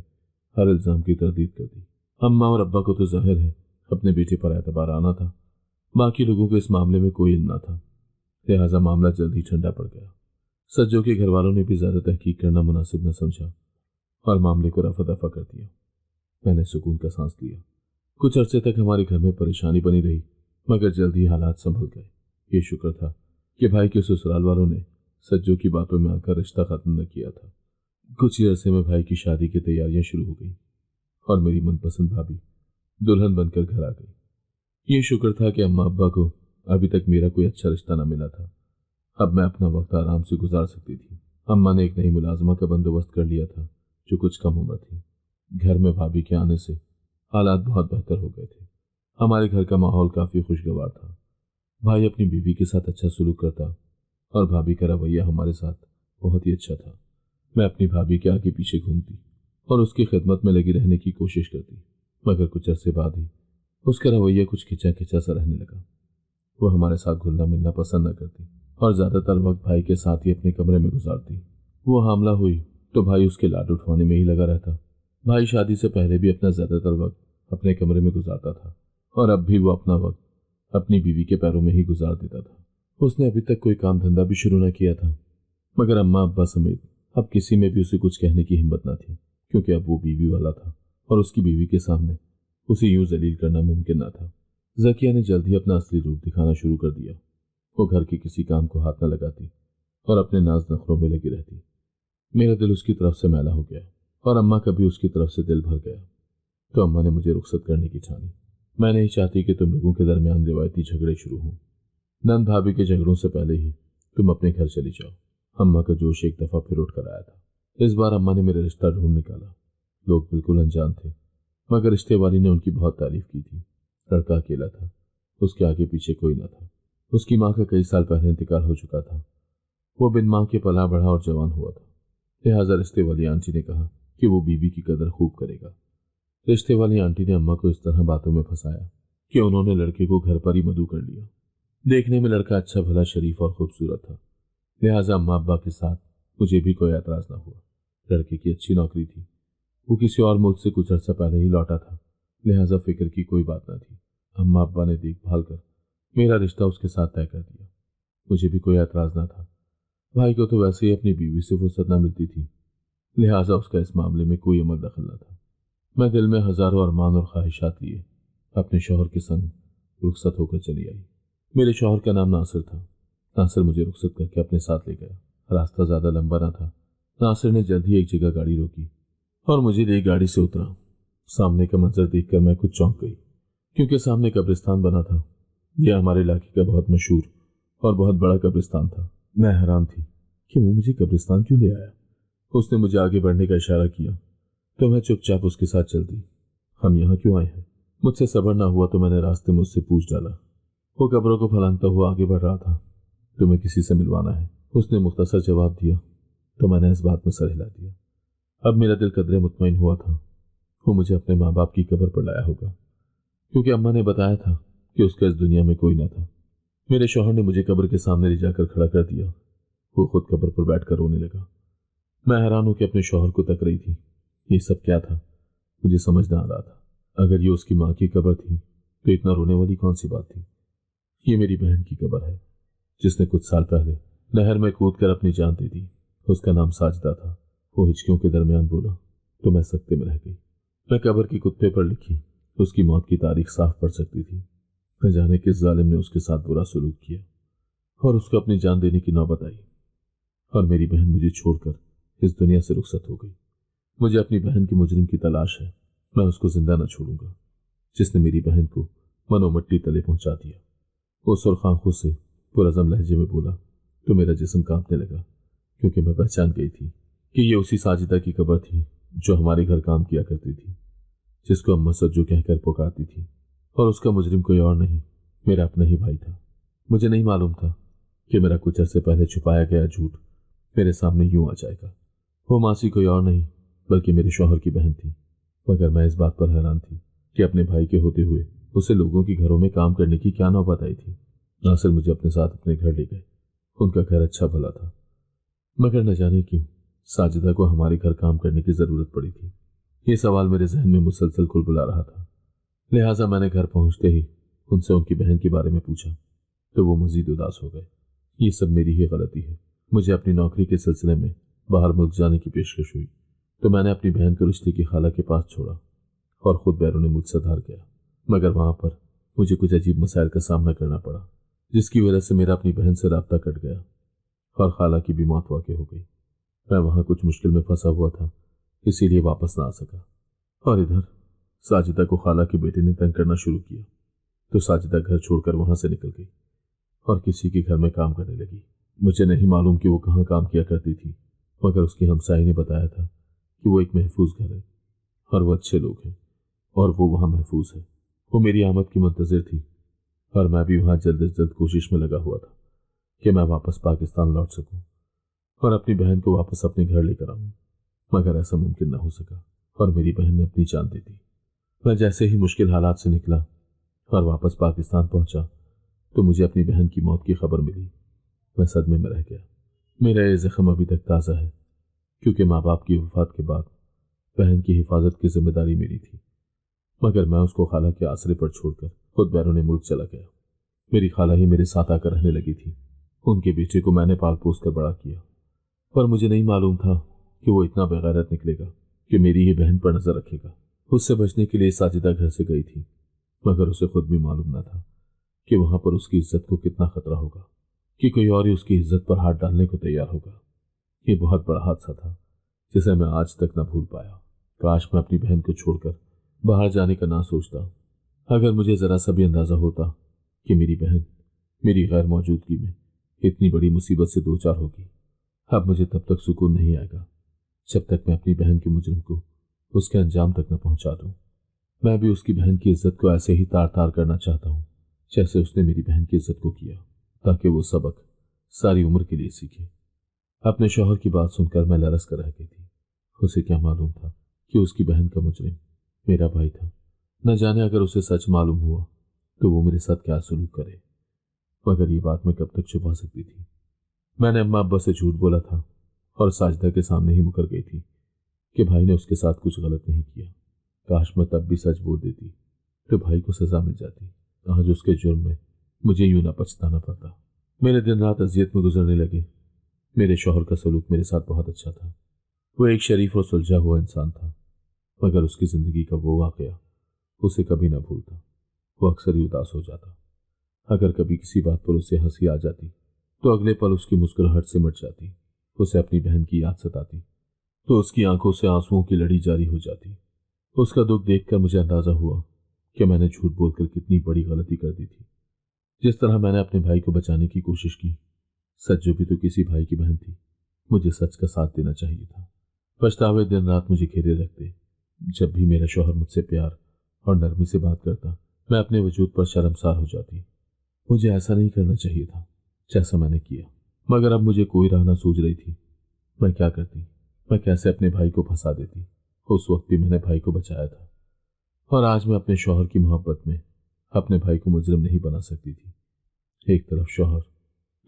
हर इल्जाम की तरदीद कर दी। अम्मा और अब्बा को तो जाहिर है अपने बेटे पर एतबार आना था, बाकी लोगों को इस मामले में कोई इल्म न था। लिहाजा मामला जल्द ही ठंडा पड़ गया। सज्जो के घर वालों ने भी ज्यादा तहकीक करना मुनासिब न समझा और मामले को रफा दफा कर दिया। मैंने सुकून का सांस लिया। कुछ अरसे तक हमारे घर में परेशानी बनी रही, मगर जल्द ही हालात संभल गए। ये शुक्र था कि भाई के ससुराल वालों ने सज्जो की बातों में आकर रिश्ता खत्म न किया था। कुछ ही अरसे में भाई की शादी की तैयारियां शुरू हो गई और मेरी मनपसंद भाभी दुल्हन बनकर घर आ गई। ये शुक्र था कि अम्मा अब्बा को अभी तक मेरा कोई अच्छा रिश्ता न मिला था। अब मैं अपना वक्त आराम से गुजार सकती थी। अम्मा ने एक नई मुलाजमा का बंदोबस्त कर लिया था जो कुछ कम उम्र थी। घर में भाभी के आने से हालात बहुत बेहतर हो गए थे। हमारे घर का माहौल काफी खुशगवार था। भाई अपनी बीवी के साथ अच्छा सलूक करता और भाभी का रवैया हमारे साथ बहुत ही अच्छा था। मैं अपनी भाभी के आगे पीछे घूमती और उसकी खिदमत में लगी रहने की कोशिश करती, मगर कुछ अरसे बाद ही उसका रवैया कुछ खिंचा खिंचा सा रहने लगा। वो हमारे साथ घुलना मिलना पसंद न करती और ज्यादातर वक्त भाई के साथ ही अपने कमरे में गुजारती। वो हामला हुई तो भाई उसके लाड उठवाने में ही लगा रहता। भाई शादी से पहले भी अपना ज्यादातर वक्त अपने कमरे में गुजारता था और अब भी वो अपना वक्त अपनी बीवी के पैरों में ही गुजार देता था। उसने अभी तक कोई काम धंधा भी शुरू न किया था, मगर अम्मा अब्बा समेत अब किसी में भी उसे कुछ कहने की हिम्मत न थी, क्योंकि अब वो बीवी वाला था और उसकी बीवी के सामने उसे यूं जलील करना मुमकिन न था। जकिया ने जल्द ही अपना असली रूप दिखाना शुरू कर दिया। वो घर के किसी काम को हाथ न लगाती और अपने नाज नखरों में लगी रहती। मेरा दिल उसकी तरफ से मैला हो गया और अम्मा का भी उसकी तरफ से दिल भर गया। तो अम्मा ने मुझे रुखसत करने की ठानी। मैं नहीं चाहती कि तुम लोगों के दरमियान रिवायती झगड़े शुरू हों। नंद भाभी के झगड़ों से पहले ही तुम अपने घर चली जाओ। अम्मा का जोश एक दफा फिर उठ कर आया था। इस बार अम्मा ने मेरा रिश्ता ढूंढ निकाला। लोग बिल्कुल अनजान थे, मगर रिश्ते वाली ने उनकी बहुत तारीफ की थी। लड़का अकेला था, उसके आगे पीछे कोई न था। उसकी माँ का कई साल पहले इंतकाल हो चुका था। वो बिन माँ के पला बढ़ा और जवान हुआ था। लिहाजा रिश्ते वाली आंटी ने कहा कि वो बीवी की कदर खूब करेगा। रिश्ते वाली आंटी ने अम्मा को इस तरह बातों में फंसाया कि उन्होंने लड़के को घर पर ही मधु कर लिया। देखने में लड़का अच्छा भला शरीफ और खूबसूरत था, लिहाजा अम्मा अब्बा के साथ मुझे भी कोई एतराज न हुआ। लड़के की अच्छी नौकरी थी, वो किसी और मुल्क से कुछ अर्सा पहले ही लौटा था, लिहाजा फिक्र की कोई बात न थी। अम्मा अब्बा ने देखभाल कर मेरा रिश्ता उसके साथ तय कर दिया। मुझे भी कोई एतराज न था। भाई को तो वैसे ही अपनी बीवी से फुर्सत न मिलती थी, लिहाजा उसका इस मामले में कोई अमल दखल न था। मैं दिल में हजारों अरमान और ख्वाहिशात लिए अपने शौहर के संग रुखसत होकर चली आई। मेरे शौहर का नाम नासिर था। नासिर मुझे रुखसत करके अपने साथ ले गया। रास्ता ज्यादा लंबा न था। नासिर ने जल्द ही एक जगह गाड़ी रोकी और मुझे ले गाड़ी से उतरा। सामने का मंजर देखकर मैं कुछ चौंक गई, क्योंकि सामने कब्रिस्तान बना था। यह हमारे इलाके का बहुत मशहूर और बहुत बड़ा कब्रिस्तान था। मैं हैरान थी कि वो मुझे कब्रिस्तान क्यों ले आया। उसने मुझे आगे बढ़ने का इशारा किया तो मैं चुपचाप उसके साथ चल दी। हम यहाँ क्यों आए हैं? मुझसे सब्र ना हुआ तो मैंने रास्ते में उससे पूछ डाला। वो कब्रों को फलांगता हुआ आगे बढ़ रहा था। तुम्हें किसी से मिलवाना है? उसने मुख्तसर जवाब दिया तो मैंने इस बात में सर हिला दिया। अब मेरा दिल कदरे मुतमईन हुआ था वो मुझे अपने माँ बाप की कब्र पर लाया होगा, क्योंकि अम्मा ने बताया था कि उसका इस दुनिया में कोई न था। मेरे शौहर ने मुझे कब्र के सामने ले जाकर खड़ा कर दिया। वो खुद कब्र पर बैठकर रोने लगा। मैं हैरान होकर अपने शौहर को तक रही थी। ये सब क्या था मुझे समझ ना आ रहा था। अगर ये उसकी माँ की कब्र थी तो इतना रोने वाली कौन सी बात थी? ये मेरी बहन की कब्र है, जिसने कुछ साल पहले नहर में कूदकर अपनी जान दे दी। उसका नाम साजिदा था। वो हिचकियों के दरमियान बोला तो मैं सकते में रह गई। मैं कब्र की कुत्ते पर लिखी उसकी मौत की तारीख साफ पढ़ सकती थी। न जाने किस जालिम ने उसके साथ बुरा सलूक किया और उसको अपनी जान देने की नौबत आई, और मेरी बहन मुझे छोड़कर इस दुनिया से रुखसत हो गई। मुझे अपनी बहन की मुजरिम की तलाश है। मैं उसको जिंदा न छोड़ूंगा जिसने मेरी बहन को मनोमट्टी तले पहुंचा दिया। वो सुरखांखों से पुरअज़म लहजे में बोला तो मेरा जिस्म कांपने लगा, क्योंकि मैं पहचान गई थी कि ये उसी साजिदा की कब्र थी जो हमारे घर काम किया करती थी, जिसको अम्मा सज्जू कहकर पुकारती थी। और उसका मुजरिम कोई और नहीं, मेरा अपना ही भाई था। मुझे नहीं मालूम था कि मेरा कुछ अरसे पहले छुपाया गया झूठ मेरे सामने यूं आ जाएगा। वो मासी कोई और नहीं बल्कि मेरे शौहर की बहन थी, मगर मैं इस बात पर हैरान थी कि अपने भाई के होते हुए उसे लोगों के घरों में काम करने की क्या नौबत आई थी। नासिर मुझे अपने साथ अपने घर ले गए। उनका घर अच्छा भला था, मगर न जाने क्यों साजिदा को हमारे घर काम करने की जरूरत पड़ी थी। ये सवाल मेरे जहन में मुसलसल कुलबुला रहा था। लिहाजा मैंने घर पहुंचते ही उनसे उनकी बहन के बारे में पूछा तो वो मजीद उदास हो गए। ये सब मेरी ही गलती है। मुझे अपनी नौकरी के सिलसिले में बाहर मुल्क जाने की पेशकश हुई तो मैंने अपनी बहन को रिश्ते की खाला के पास छोड़ा और खुद बैरून मुल्क सधार गया, मगर वहां पर मुझे कुछ अजीब मसाइल का सामना करना पड़ा, जिसकी वजह से मेरा अपनी बहन से राब्ता कट गया और खाला की भी मौत वाक़ई हो गई। मैं वहां कुछ मुश्किल में फंसा हुआ था, इसीलिए वापस ना आ सका। और इधर साजिदा को खाला के बेटे ने तंग करना शुरू किया, तो साजिदा घर छोड़कर वहां से निकल गई और किसी के घर में काम करने लगी। मुझे नहीं मालूम कि वो कहाँ काम किया करती थी, मगर उसकी हमसाई ने बताया था कि वो एक महफूज घर है और वो अच्छे लोग हैं और वो वहाँ महफूज है। वो मेरी आमद की मुंतज़िर थी और मैं भी वहाँ जल्द से जल्द कोशिश में लगा हुआ था कि मैं वापस पाकिस्तान लौट सकूं और अपनी बहन को वापस अपने घर लेकर आऊं, मगर ऐसा मुमकिन न हो सका और मेरी बहन ने अपनी जान दे दी। मैं जैसे ही मुश्किल हालात से निकला और वापस पाकिस्तान पहुंचा तो मुझे अपनी बहन की मौत की खबर मिली। मैं सदमे में रह गया। मेरा ये जख्म अभी तक ताज़ा है, क्योंकि माँ बाप की वफात के बाद बहन की हिफाजत की जिम्मेदारी मेरी थी, मगर मैं उसको खाला के आसरे पर छोड़कर खुद बैरून मुल्क चला गया। मेरी खाला ही मेरे साथ आकर रहने लगी थी। उनके बेटे को मैंने पाल पोस कर बड़ा किया, पर मुझे नहीं मालूम था कि वो इतना बेगैरत निकलेगा कि मेरी ही बहन पर नजर रखेगा। उससे बचने के लिए साजिदा घर से गई थी, मगर उसे खुद भी मालूम न था कि वहां पर उसकी इज्जत को कितना खतरा होगा, कि कोई और ही उसकी इज्जत पर हाथ डालने को तैयार होगा। ये बहुत बड़ा हादसा था जिसे मैं आज तक न भूल पाया। काश मैं अपनी बहन को छोड़कर बाहर जाने का ना सोचता। अगर मुझे जरा सा भी अंदाजा होता कि मेरी बहन मेरी गैर मौजूदगी में इतनी बड़ी मुसीबत से दो चार होगी, अब मुझे तब तक सुकून नहीं आएगा जब तक मैं अपनी बहन के मुजरिम को उसके अंजाम तक न पहुंचा दूं। मैं भी उसकी बहन की इज्जत को ऐसे ही तार तार करना चाहता हूं जैसे उसने मेरी बहन की इज्जत को किया, ताकि वो सबक सारी उम्र के लिए सीखे। अपने शौहर की बात सुनकर मैं लरस कर रह गई थी। उसे क्या मालूम था कि उसकी बहन का मुजरिम मेरा भाई था। न जाने अगर उसे सच मालूम हुआ तो वो मेरे साथ क्या सलूक करे, मगर ये बात मैं कब तक छुपा सकती थी। मैंने अम्मा अब्बा से झूठ बोला था और साजिदा के सामने ही मुकर गई थी कि भाई ने उसके साथ कुछ गलत नहीं किया। काश मैं तब भी सच बोल देती तो भाई को सजा मिल जाती। आज उसके जुर्म में मुझे यूं ना पछताना पड़ता। मेरे दिन रात अजियत में गुजरने लगे। मेरे शौहर का सलूक मेरे साथ बहुत अच्छा था। वो एक शरीफ और सुलझा हुआ इंसान था, मगर उसकी जिंदगी का वो वाकया उसे कभी ना भूलता। वो अक्सर ही उदास हो जाता। अगर कभी किसी बात पर उसे हंसी आ जाती तो अगले पल उसकी मुस्कुराहट सिमट जाती। उसे अपनी बहन की याद सताती तो उसकी आंखों से आंसुओं की लड़ी जारी हो जाती। उसका दुख देखकर मुझे अंदाजा हुआ कि मैंने झूठ बोलकर कितनी बड़ी गलती कर दी थी। जिस तरह मैंने अपने भाई को बचाने की कोशिश की, सज्जो भी तो किसी भाई की बहन थी। मुझे सच का साथ देना चाहिए था। पछतावे दिन रात मुझे घेरे रखते। जब भी मेरा शौहर मुझसे प्यार और नरमी से बात करता, मैं अपने वजूद पर शर्मसार हो जाती। मुझे ऐसा नहीं करना चाहिए था जैसा मैंने किया, मगर अब मुझे कोई राह ना सूझ रही थी। मैं क्या करती? मैं कैसे अपने भाई को फंसा देती? उस वक्त भी मैंने भाई को बचाया था, और आज मैं अपने शौहर की मोहब्बत में अपने भाई को मुजरिम नहीं बना सकती थी। एक तरफ शौहर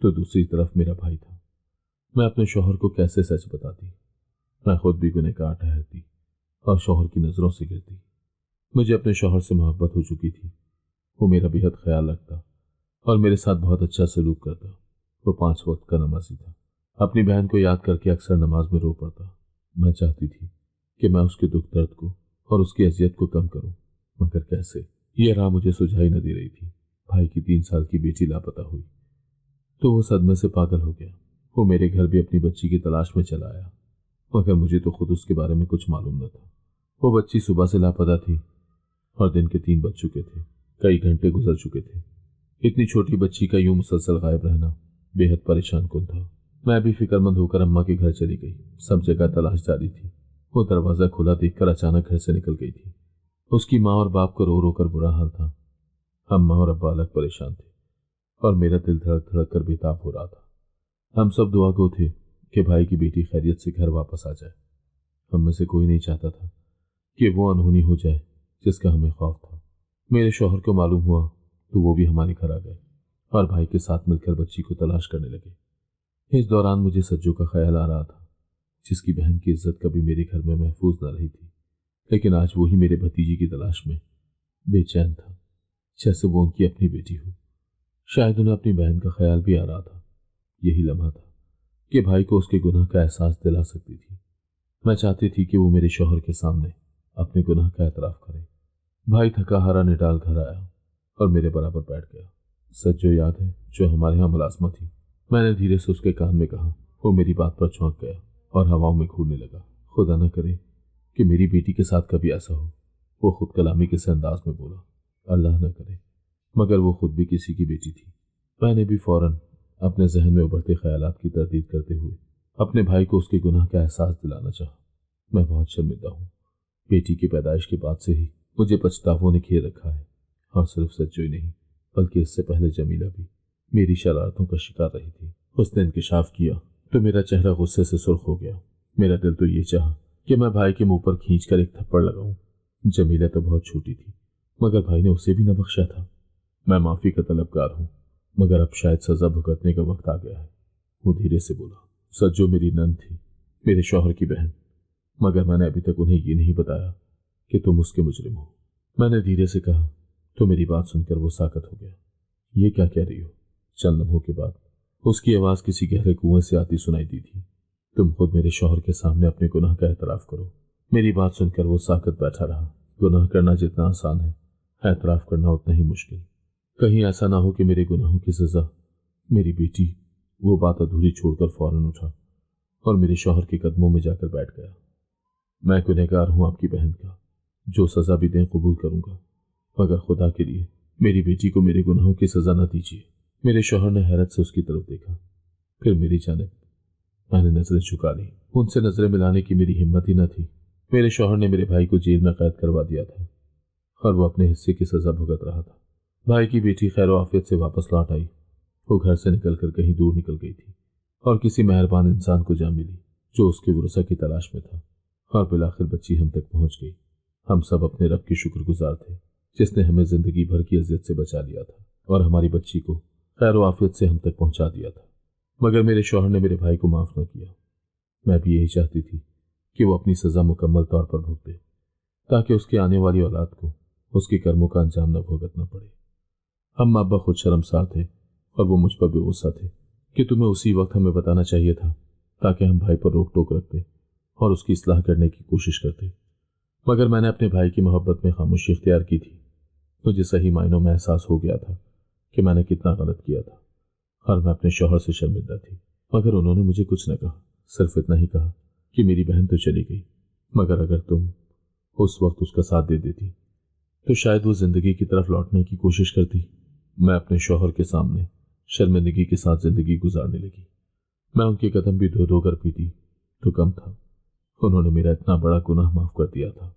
तो दूसरी तरफ मेरा भाई था। मैं अपने शौहर को कैसे सच बताती? मैं खुद भी गुनहगार ठहरती और शौहर की नजरों से गिरती। मुझे अपने शौहर से मोहब्बत हो चुकी थी। वो मेरा बेहद ख्याल रखता और मेरे साथ बहुत अच्छा सलूक करता। वो 5 वक्त का नमाजी था। अपनी बहन को याद करके अक्सर नमाज में रो पड़ता। मैं चाहती थी कि मैं उसके दुख दर्द को और उसकी अजियत को कम करूं, मगर कैसे? यह राह मुझे सुझाई न दे रही थी। भाई की 3 साल की बेटी लापता हुई तो वो सदमे से पागल हो गया। वो मेरे घर भी अपनी बच्ची की तलाश में चला आया, मगर मुझे तो खुद उसके बारे में कुछ मालूम न था। वो बच्ची सुबह से लापता थी और दिन के 3 बज चुके थे। कई घंटे गुजर चुके थे। इतनी छोटी बच्ची का यूं मुसलसल गायब रहना बेहद परेशान कुन था। मैं भी फिक्रमंद होकर अम्मा के घर चली गई। सब जगह तलाश जारी थी। वो दरवाजा खुला देखकर अचानक घर से निकल गई थी। उसकी माँ और बाप को रो रो कर बुरा हाल था। अम्मा और अब्बा अलग परेशान थे और मेरा दिल धड़क धड़क कर बेताब हो रहा था। हम सब दुआ गो थे कि भाई की बेटी खैरियत से घर वापस आ जाए। हम में से कोई नहीं चाहता था कि वो अनहोनी हो जाए जिसका हमें खौफ था। मेरे शौहर को मालूम हुआ तो वो भी हमारे घर आ गए और भाई के साथ मिलकर बच्ची को तलाश करने लगे। इस दौरान मुझे सज्जो का ख्याल आ रहा था, जिसकी बहन की इज्जत कभी मेरे घर में महफूज न रही थी, लेकिन आज वो ही मेरे भतीजी की तलाश में बेचैन था, जैसे वो उनकी अपनी बेटी हो। शायद उन्हें अपनी बहन का ख्याल भी आ रहा था। यही लम्हा था कि भाई को उसके गुनाह का एहसास दिला सकती थी। मैं चाहती थी कि वो मेरे शौहर के सामने अपने गुनाह का एतराफ करे। भाई थका हारा निडाल घर आया और मेरे बराबर बैठ गया। सज्जो याद है जो हमारे यहाँ मुलाजमा थी? मैंने धीरे से उसके कान में कहा। वो मेरी बात पर चौंक गया। और हवाओं में घूरने लगा। खुदा न करे कि मेरी बेटी के साथ कभी ऐसा हो। वो खुद कलामी के से अंदाज में बोला, अल्लाह न करे। मगर वो खुद भी किसी की बेटी थी। मैंने भी फौरन अपने जहन में उभरते ख्यालात की तरदीद करते हुए अपने भाई को उसके गुनाह का एहसास दिलाना चाहा। मैं बहुत शर्मिंदा हूँ। बेटी की पैदाइश के बाद से ही मुझे पछतावों ने घेर रखा है, और सिर्फ सज्जो ही नहीं बल्कि इससे पहले जमीला भी मेरी शरारतों का शिकार रही थी। उसने इंकशाफ किया तो मेरा चेहरा गुस्से से सुर्ख हो गया। मेरा दिल तो ये चाहा कि मैं भाई के मुंह पर खींचकर एक थप्पड़ लगाऊं। जमीला तो बहुत छोटी थी, मगर भाई ने उसे भी न बख्शा था। मैं माफी का तलबगार हूँ, मगर अब शायद सजा भुगतने का वक्त आ गया है। वो धीरे से बोला, सज्जो मेरी नंद थी, मेरे शौहर की बहन, मगर मैंने अभी तक उन्हें ये नहीं बताया कि तुम उसके मुजरिम हो। मैंने धीरे से कहा तो मेरी बात सुनकर वो साकत हो गया। ये क्या कह रही हो? चंद लम्हों के बाद उसकी आवाज किसी गहरे कुएं से आती सुनाई दी थी। तुम खुद मेरे शौहर के सामने अपने गुनाह का एतराफ करो। मेरी बात सुनकर वो साकत बैठा रहा। गुनाह करना जितना आसान है, एतराफ करना उतना ही मुश्किल। कहीं ऐसा ना हो कि मेरे गुनाहों की सजा मेरी बेटी। वो बात अधूरी छोड़कर फौरन उठा और मेरे शौहर के कदमों में जाकर बैठ गया। मैं गुनहगार हूं आपकी बहन का, जो सजा भी दें कबूल करूंगा, मगर खुदा के लिए मेरी बेटी को मेरे गुनाहों की सजा न दीजिए। मेरे शौहर ने हैरत से उसकी तरफ देखा, फिर मेरी जानिब। मैंने नजरें झुका ली। उनसे नजरें मिलाने की मेरी हिम्मत ही न थी। मेरे शौहर ने मेरे भाई को जेल में कैद करवा दिया था और वो अपने हिस्से की सजा भुगत रहा था। भाई की बेटी खैर आफियत से वापस लौट आई। वो घर से निकलकर कहीं दूर निकल गई थी और किसी मेहरबान इंसान को जा मिली जो उसके वरसा की तलाश में था, और बिलाखिर बच्ची हम तक पहुंच गई। हम सब अपने रब के शुक्रगुजार थे जिसने हमें जिंदगी भर की अजियत से बचा लिया था और हमारी बच्ची को खैर आफियत से हम तक पहुंचा दिया था। मगर मेरे शौहर ने मेरे भाई को माफ न किया। मैं भी यही चाहती थी कि वो अपनी सजा मुकम्मल तौर पर भुगते, ताकि उसके आने वाली औलाद को उसके कर्मों का अंजाम न भुगतना पड़े। हम अब्बा खुद शर्मसार थे और वो मुझ पर भी गुस्सा थे कि तुम्हें उसी वक्त हमें बताना चाहिए था, ताकि हम भाई पर रोक टोक रखते और उसकी इस्लाह करने की कोशिश करते। मगर मैंने अपने भाई की मोहब्बत में खामोशी इख्तियार की थी। मुझे सही मायनों में एहसास हो गया था कि मैंने कितना गलत किया था, और मैं अपने शौहर से शर्मिंदा थी। मगर उन्होंने मुझे कुछ न कहा, सिर्फ इतना ही कहा कि मेरी बहन तो चली गई, मगर अगर तुम उस वक्त उसका साथ दे देती तो शायद वो जिंदगी की तरफ लौटने की कोशिश करती। मैं अपने शौहर के सामने शर्मिंदगी के साथ जिंदगी गुजारने लगी। मैं उनके कदम भी धो धो कर पीती तो कम था। उन्होंने मेरा इतना बड़ा गुनाह माफ कर दिया था।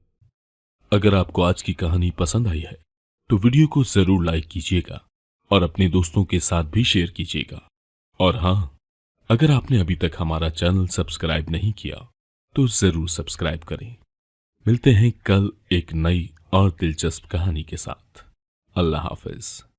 अगर आपको आज की कहानी पसंद आई है तो वीडियो को जरूर लाइक कीजिएगा और अपने दोस्तों के साथ भी शेयर कीजिएगा। और हाँ, अगर आपने अभी तक हमारा चैनल सब्सक्राइब नहीं किया तो जरूर सब्सक्राइब करें। मिलते हैं कल एक नई और दिलचस्प कहानी के साथ। अल्लाह हाफिज।